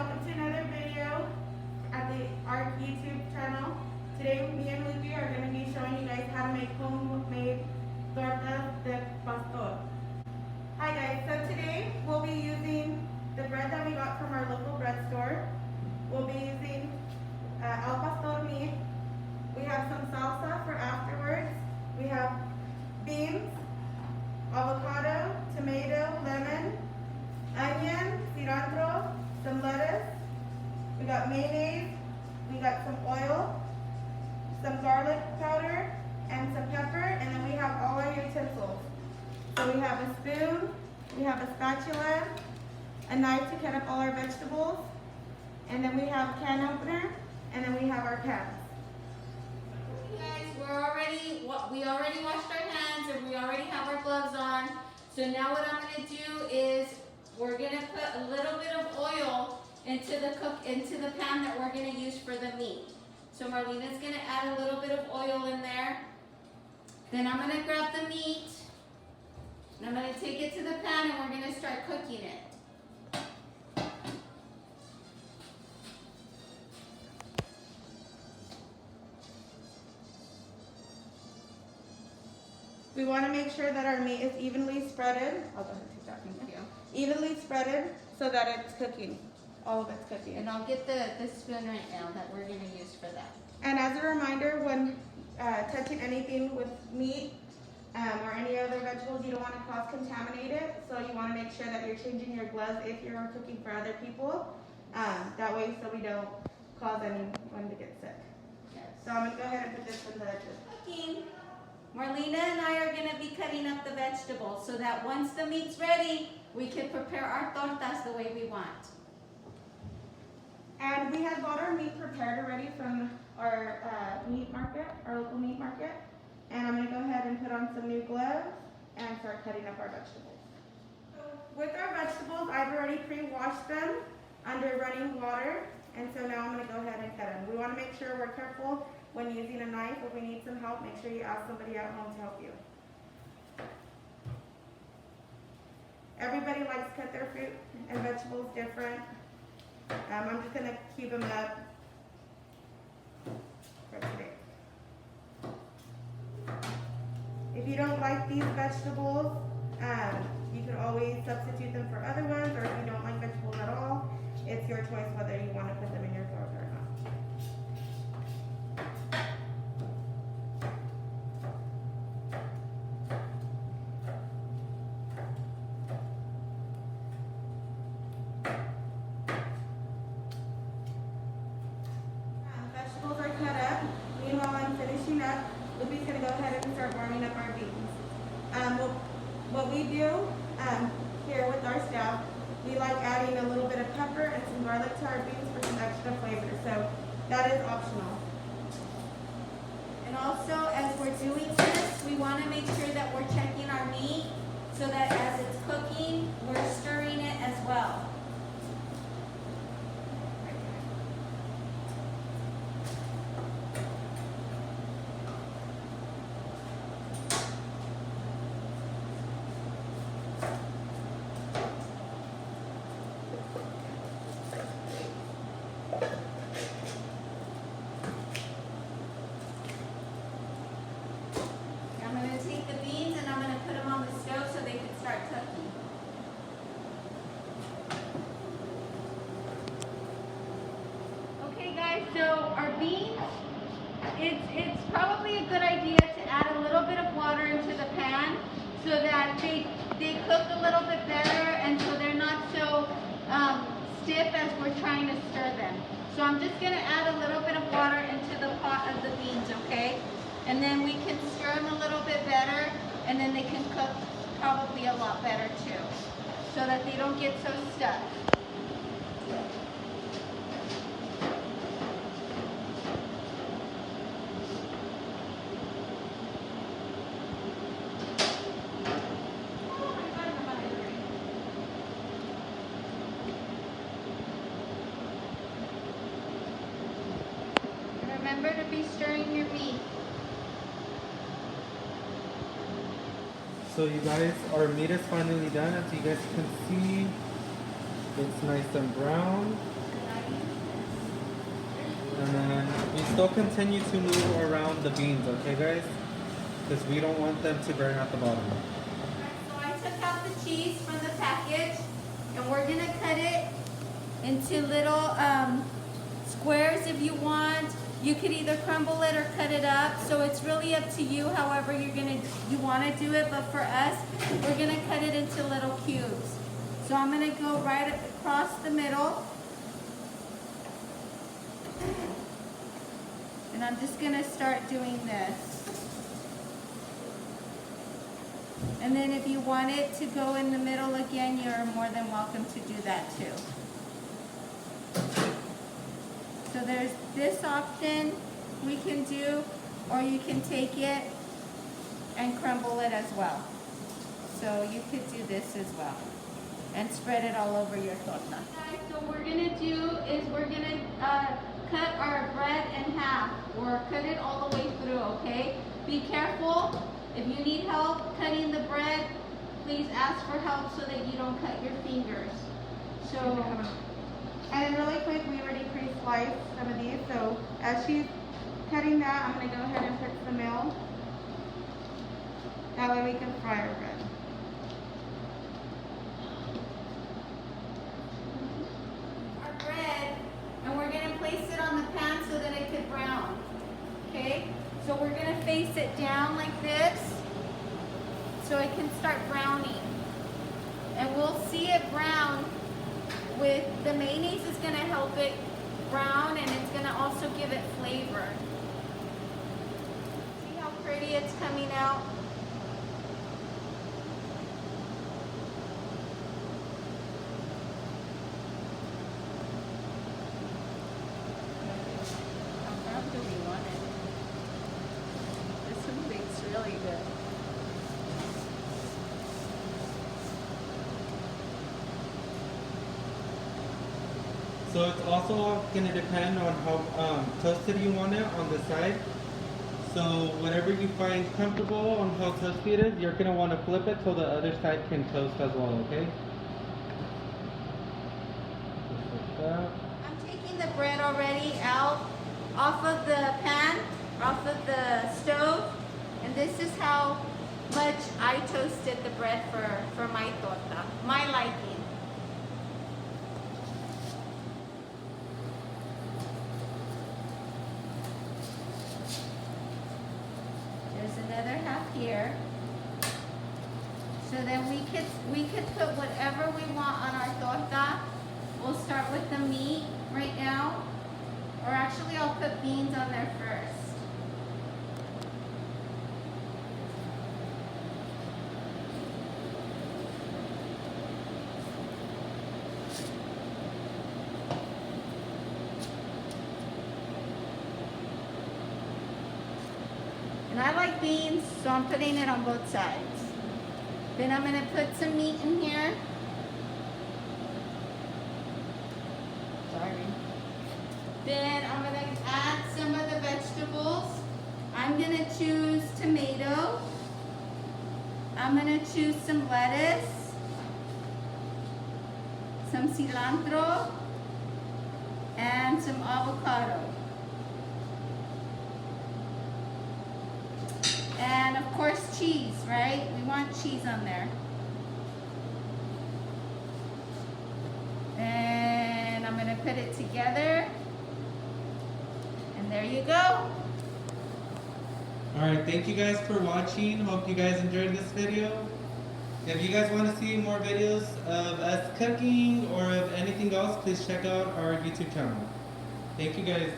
welcome to another video at the our YouTube channel. Today, me and Lupe are going to be showing you guys how to make homemade tortas de pastor. Hi guys, so today we'll be using the bread that we got from our local bread store. We'll be using al pastor meat. We have some salsa for afterwards. We have beans, avocado, tomato, lemon, onion, cilantro, some lettuce. We got mayonnaise. We got some oil, some garlic powder, and some pepper, and then we have all our utensils. So we have a spoon, we have a spatula, a knife to cut up all our vegetables, and then we have a can opener, and then we have our pans. Guys, we already washed our hands and we already have our gloves on. So now what I'm going to do is we're going to put a little bit of oil into the pan that we're going to use for the meat. So Marlena's going to add a little bit of oil in there. Then I'm going to grab the meat and I'm going to take it to the pan and we're going to start cooking it. We want to make sure that our meat is evenly spreaded. I'll go ahead and take that. Thank you. Evenly spreaded so that it's cooking. All of it's cooking. And I'll get the spoon right now that we're going to use for that. And as a reminder, when touching anything with meat or any other vegetables, you don't want to cross-contaminate it. So you want to make sure that you're changing your gloves if you're cooking for other people. That way so we don't cause anyone to get sick. Yes. So I'm going to go ahead and put this in the Cooking. Marlena and I are going to be cutting up the vegetables so that once the meat's ready, we can prepare our tortas the way we want. And we have got our meat prepared already from our meat market, our local meat market. And I'm going to go ahead and put on some new gloves and start cutting up our vegetables. So with our vegetables, I've already pre-washed them under running water. And so now I'm going to go ahead and cut them. We want to make sure we're careful when using a knife. If we need some help, make sure you ask somebody at home to help you. Everybody likes to cut their fruit and vegetables different. I'm just going to cube them up for today. If you don't like these vegetables, you can always substitute them for other ones, or if you don't like vegetables at all, it's your choice whether you want to put them in your torta or not. Vegetables are cut up. Meanwhile, I'm finishing up. Lupe's going to go ahead and start warming up our beans. What we do here with our staff, we like adding a little bit of pepper and some garlic to our beans for some extra flavor. So that is optional. And also, as we're doing this, we want to make sure that we're checking our meat so that as it's cooking, we're stirring it as well. I'm going to take the beans and I'm going to put them on the stove so they can start cooking. Okay guys, so our beans, it's probably a good idea to add a little bit of water into the pan so that they cook a little bit better and so they're not so stiff as we're trying to stir them. So I'm just going to add a little bit of water into the pot of the beans, okay? And then we can stir them a little bit better, and then they can cook probably a lot better too, so that they don't get so stuck. And remember to be stirring your meat. So you guys, our meat is finally done. As you guys can see, it's nice and brown. And then we still continue to move around the beans, okay guys? Because we don't want them to burn at the bottom. So I took out the cheese from the package and we're gonna cut it into little squares if you want. You could either crumble it or cut it up. So it's really up to you however you want to do it. But for us, we're gonna cut it into little cubes. So I'm gonna go right across the middle. And I'm just gonna start doing this. And then if you want it to go in the middle again, you're more than welcome to do that too. So there's this option we can do, or you can take it and crumble it as well. So you could do this as well and spread it all over your torta. Guys, so what we're gonna do is we're gonna cut our bread in half or cut it all the way through, okay? Be careful. If you need help cutting the bread, please ask for help so that you don't cut your fingers. So, And then really quick, we already pre-sliced some of these, so as she's cutting that, I'm gonna go ahead and put some milk. That way we can fry our bread. our bread, and we're gonna place it on the pan so that it could brown, okay? So we're gonna face it down like this so it can start browning. And we'll see it brown with the mayonnaise is gonna help it brown and it's gonna also give it flavor. See how pretty it's coming out? How brown do we want it? This one bakes really good. So it's also going to depend on how toasted you want it on the side. So whatever you find comfortable on how toasty it is, you're going to want to flip it so the other side can toast as well, okay? Just like that. I'm taking the bread already out off of the pan, off of the stove, and this is how much I toasted the bread for my torta, my liking. There's another half here. So then we could put whatever we want on our torta. We'll start with the meat right now. Or actually I'll put beans on there first. And I like beans, so I'm putting it on both sides. Then I'm gonna put some meat in here. Sorry. Then I'm gonna add some of the vegetables. I'm gonna choose tomato. I'm gonna choose some lettuce, some cilantro, and some avocado. And of course cheese, right? We want cheese on there. And I'm gonna put it together. And there you go. Alright, thank you guys for watching. Hope you guys enjoyed this video. If you guys want to see more videos of us cooking or of anything else, please check out our YouTube channel. Thank you guys.